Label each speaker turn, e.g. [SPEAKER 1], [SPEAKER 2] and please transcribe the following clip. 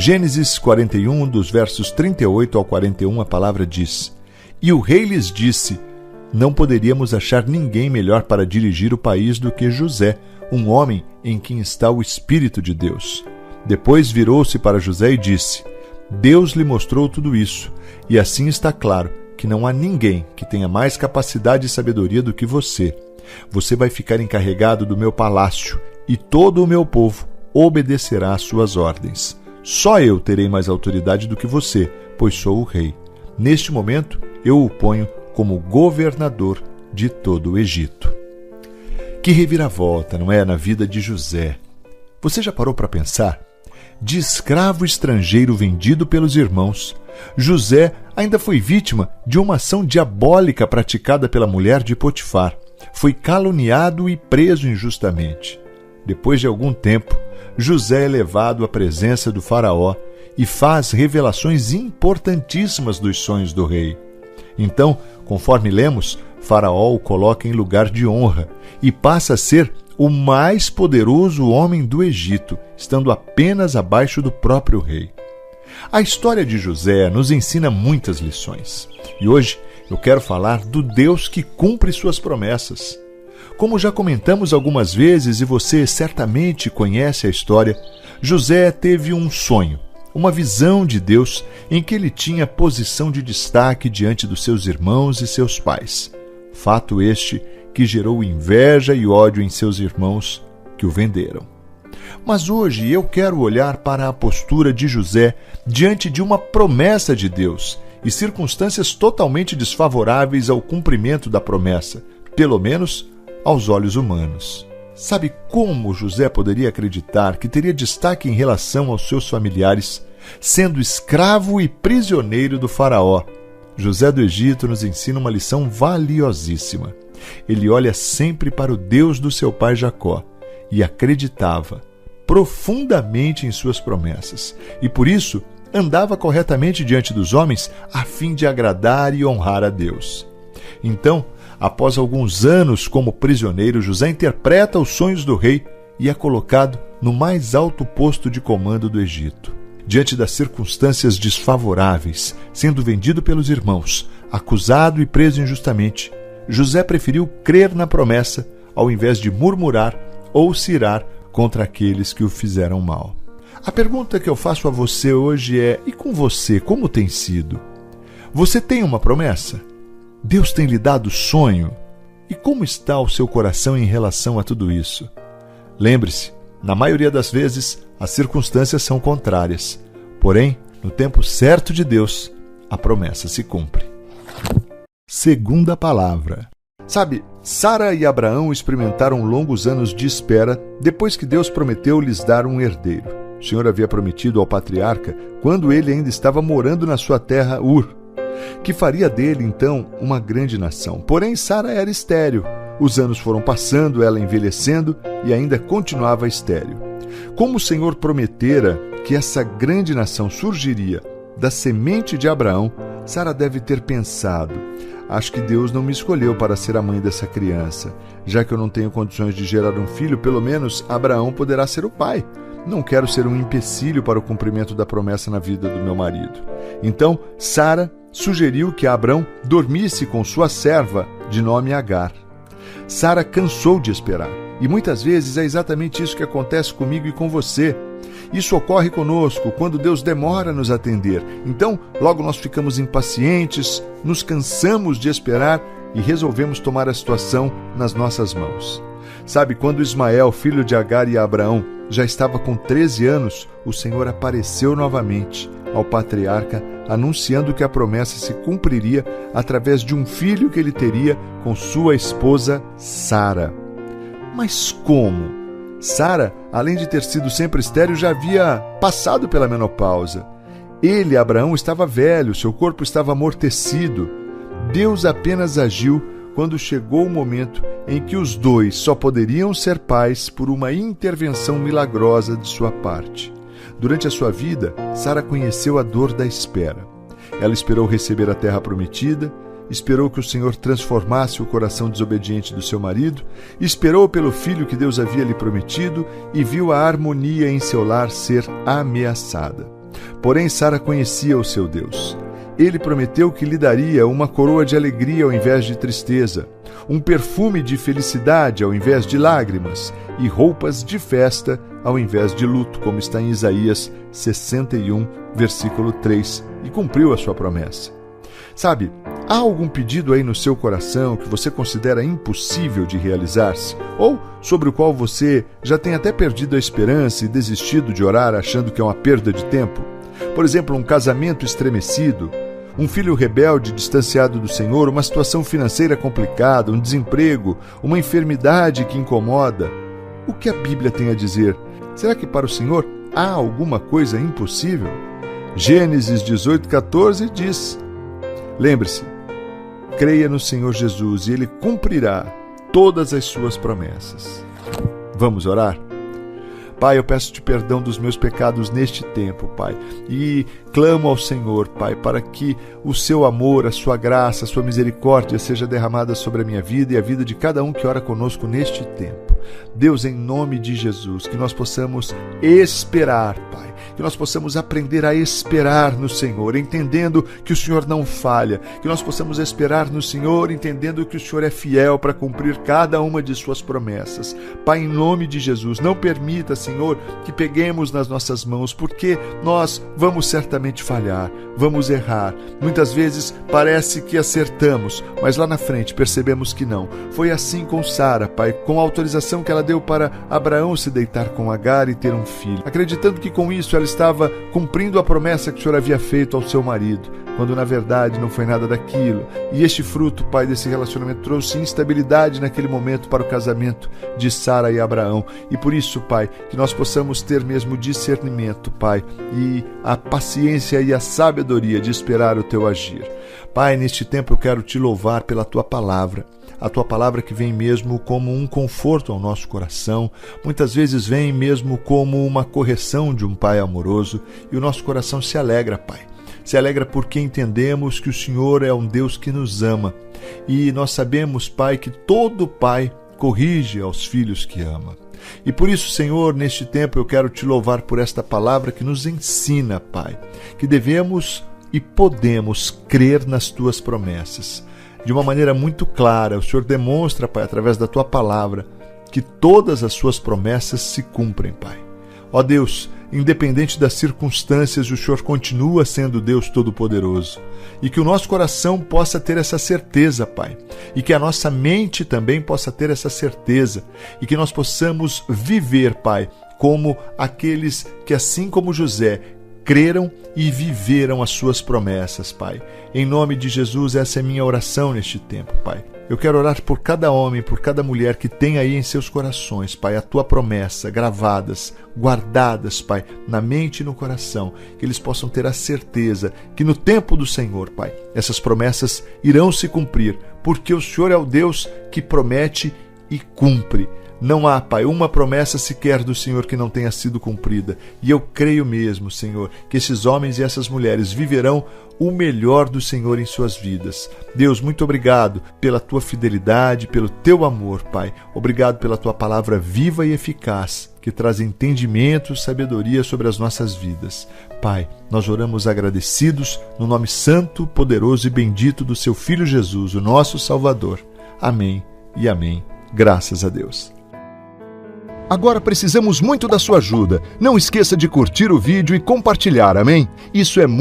[SPEAKER 1] Gênesis 41, dos versos 38 ao 41, a palavra diz: E o rei lhes disse: Não poderíamos achar ninguém melhor para dirigir o país do que José, um homem em quem está o Espírito de Deus. Depois virou-se para José e disse: Deus lhe mostrou tudo isso, e assim está claro que não há ninguém que tenha mais capacidade e sabedoria do que você. Você vai ficar encarregado do meu palácio, e todo o meu povo obedecerá às suas ordens. Só eu terei mais autoridade do que você, pois sou o rei. Neste momento, eu o ponho como governador de todo o Egito. Que reviravolta, não é, na vida de José? Você já parou para pensar? De escravo estrangeiro vendido pelos irmãos, José ainda foi vítima de uma ação diabólica praticada pela mulher de Potifar. Foi caluniado e preso injustamente. Depois de algum tempo, José é levado à presença do faraó e faz revelações importantíssimas dos sonhos do rei. Então, conforme lemos, Faraó o coloca em lugar de honra e passa a ser o mais poderoso homem do Egito, estando apenas abaixo do próprio rei. A história de José nos ensina muitas lições. E hoje eu quero falar do Deus que cumpre suas promessas. Como já comentamos algumas vezes e você certamente conhece a história, José teve um sonho, uma visão de Deus em que ele tinha posição de destaque diante dos seus irmãos e seus pais. Fato este que gerou inveja e ódio em seus irmãos que o venderam. Mas hoje eu quero olhar para a postura de José diante de uma promessa de Deus e circunstâncias totalmente desfavoráveis ao cumprimento da promessa, pelo menos aos olhos humanos. Sabe como José poderia acreditar que teria destaque em relação aos seus familiares, sendo escravo e prisioneiro do faraó? José do Egito nos ensina uma lição valiosíssima. Ele olha sempre para o Deus do seu pai Jacó e acreditava profundamente em suas promessas, e por isso andava corretamente diante dos homens a fim de agradar e honrar a Deus. Então, após alguns anos como prisioneiro, José interpreta os sonhos do rei e é colocado no mais alto posto de comando do Egito. Diante das circunstâncias desfavoráveis, sendo vendido pelos irmãos, acusado e preso injustamente, José preferiu crer na promessa ao invés de murmurar ou se irar contra aqueles que o fizeram mal. A pergunta que eu faço a você hoje é: e com você, como tem sido? Você tem uma promessa? Deus tem lhe dado sonho? E como está o seu coração em relação a tudo isso? Lembre-se, na maioria das vezes, as circunstâncias são contrárias. Porém, no tempo certo de Deus, a promessa se cumpre. Segunda palavra. Sabe, Sara e Abraão experimentaram longos anos de espera depois que Deus prometeu lhes dar um herdeiro. O Senhor havia prometido ao patriarca, quando ele ainda estava morando na sua terra Ur, que faria dele, então, uma grande nação. Porém, Sara era estéril. Os anos foram passando, ela envelhecendo e ainda continuava estéril. Como o Senhor prometera que essa grande nação surgiria da semente de Abraão, Sara deve ter pensado: acho que Deus não me escolheu para ser a mãe dessa criança. Já que eu não tenho condições de gerar um filho, pelo menos Abraão poderá ser o pai. Não quero ser um empecilho para o cumprimento da promessa na vida do meu marido. Então, Sara sugeriu que Abrão dormisse com sua serva, de nome Agar. Sara cansou de esperar, e muitas vezes é exatamente isso que acontece comigo e com você. Isso ocorre conosco quando Deus demora a nos atender. Então, logo nós ficamos impacientes, nos cansamos de esperar e resolvemos tomar a situação nas nossas mãos. Sabe, quando Ismael, filho de Agar e Abraão, já estava com 13 anos, o Senhor apareceu novamente ao patriarca, anunciando que a promessa se cumpriria através de um filho que ele teria com sua esposa Sara. Mas como? Sara, além de ter sido sempre estéril, já havia passado pela menopausa. Ele, Abraão, estava velho, seu corpo estava amortecido. Deus apenas agiu quando chegou o momento em que os dois só poderiam ser pais por uma intervenção milagrosa de sua parte. Durante a sua vida, Sara conheceu a dor da espera. Ela esperou receber a terra prometida, esperou que o Senhor transformasse o coração desobediente do seu marido, esperou pelo filho que Deus havia lhe prometido e viu a harmonia em seu lar ser ameaçada. Porém, Sara conhecia o seu Deus. Ele prometeu que lhe daria uma coroa de alegria ao invés de tristeza, um perfume de felicidade ao invés de lágrimas e roupas de festa ao invés de luto, como está em Isaías 61, versículo 3, e cumpriu a sua promessa. Sabe, há algum pedido aí no seu coração que você considera impossível de realizar-se? Ou sobre o qual você já tem até perdido a esperança e desistido de orar achando que é uma perda de tempo? Por exemplo, um casamento estremecido, um filho rebelde distanciado do Senhor, uma situação financeira complicada, um desemprego, uma enfermidade que incomoda. O que a Bíblia tem a dizer? Será que para o Senhor há alguma coisa impossível? Gênesis 18:14 diz: lembre-se, creia no Senhor Jesus e Ele cumprirá todas as suas promessas. Vamos orar? Pai, eu peço-te perdão dos meus pecados neste tempo, Pai, e clamo ao Senhor, Pai, para que o seu amor, a sua graça, a sua misericórdia seja derramada sobre a minha vida e a vida de cada um que ora conosco neste tempo. Deus, em nome de Jesus, que nós possamos esperar, Pai, que nós possamos aprender a esperar no Senhor, entendendo que o Senhor não falha, que nós possamos esperar no Senhor, entendendo que o Senhor é fiel para cumprir cada uma de suas promessas. Pai, em nome de Jesus, não permita, Senhor, que peguemos nas nossas mãos, porque nós vamos certamente falhar, vamos errar. Muitas vezes parece que acertamos, mas lá na frente percebemos que não. Foi assim com Sara, Pai, com a autorização que ela deu para Abraão se deitar com Agar e ter um filho, acreditando que com isso ela estava cumprindo a promessa que o Senhor havia feito ao seu marido, quando na verdade não foi nada daquilo. E este fruto, Pai, desse relacionamento trouxe instabilidade naquele momento para o casamento de Sara e Abraão. E por isso, Pai, que nós possamos ter mesmo discernimento, Pai, e a paciência e a sabedoria de esperar o teu agir. Pai, neste tempo eu quero te louvar pela tua palavra. A tua palavra que vem mesmo como um conforto ao nosso coração, muitas vezes vem mesmo como uma correção de um Pai amoroso, e o nosso coração se alegra, Pai. Se alegra porque entendemos que o Senhor é um Deus que nos ama. E nós sabemos, Pai, que todo pai corrige aos filhos que ama. E por isso, Senhor, neste tempo eu quero te louvar por esta palavra que nos ensina, Pai, que devemos e podemos crer nas tuas promessas. De uma maneira muito clara, o Senhor demonstra, Pai, através da tua palavra, que todas as suas promessas se cumprem, Pai. Ó Deus, independente das circunstâncias, o Senhor continua sendo Deus Todo-Poderoso. E que o nosso coração possa ter essa certeza, Pai. E que a nossa mente também possa ter essa certeza. E que nós possamos viver, Pai, como aqueles que, assim como José, creram e viveram as suas promessas, Pai. Em nome de Jesus, essa é minha oração neste tempo, Pai. Eu quero orar por cada homem, por cada mulher que tem aí em seus corações, Pai, a tua promessa, gravadas, guardadas, Pai, na mente e no coração, que eles possam ter a certeza que no tempo do Senhor, Pai, essas promessas irão se cumprir, porque o Senhor é o Deus que promete e cumpre. Não há, Pai, uma promessa sequer do Senhor que não tenha sido cumprida. E eu creio mesmo, Senhor, que esses homens e essas mulheres viverão o melhor do Senhor em suas vidas. Deus, muito obrigado pela tua fidelidade, pelo teu amor, Pai. Obrigado pela tua palavra viva e eficaz, que traz entendimento e sabedoria sobre as nossas vidas. Pai, nós oramos agradecidos no nome santo, poderoso e bendito do seu Filho Jesus, o nosso Salvador. Amém e amém. Graças a Deus. Agora precisamos muito da sua ajuda. Não esqueça de curtir o vídeo e compartilhar, amém? Isso é muito